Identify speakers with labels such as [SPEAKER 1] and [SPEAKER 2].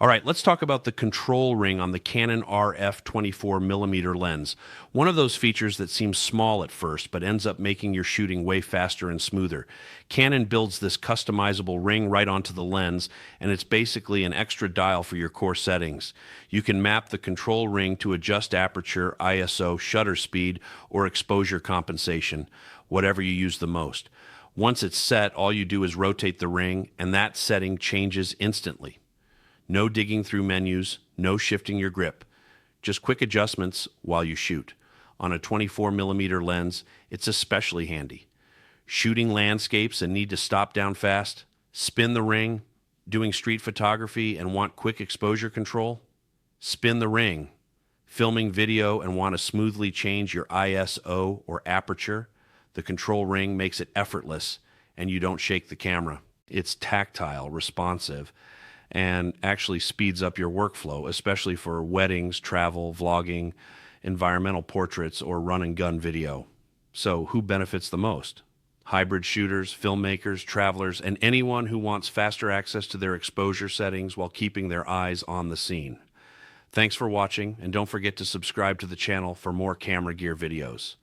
[SPEAKER 1] All right, let's talk about the control ring on the Canon RF-24mm lens. One of those features that seems small at first, but ends up making your shooting way faster and smoother. Canon builds this customizable ring right onto the lens, and it's basically an extra dial for your core settings. You can map the control ring to adjust aperture, ISO, shutter speed, or exposure compensation, whatever you use the most. Once it's set, all you do is rotate the ring, and that setting changes instantly. No digging through menus, no shifting your grip. Just quick adjustments while you shoot. On a 24mm lens, it's especially handy. Shooting landscapes and need to stop down fast? Spin the ring. Doing street photography and want quick exposure control? Spin the ring. Filming video and want to smoothly change your ISO or aperture? The control ring makes it effortless and you don't shake the camera. It's tactile, responsive, and actually speeds up your workflow, especially for weddings, travel, vlogging, environmental portraits, or run and gun video. So who benefits the most? Hybrid shooters, filmmakers, travelers, and anyone who wants faster access to their exposure settings while keeping their eyes on the scene. Thanks for watching, and don't forget to subscribe to the channel for more camera gear videos.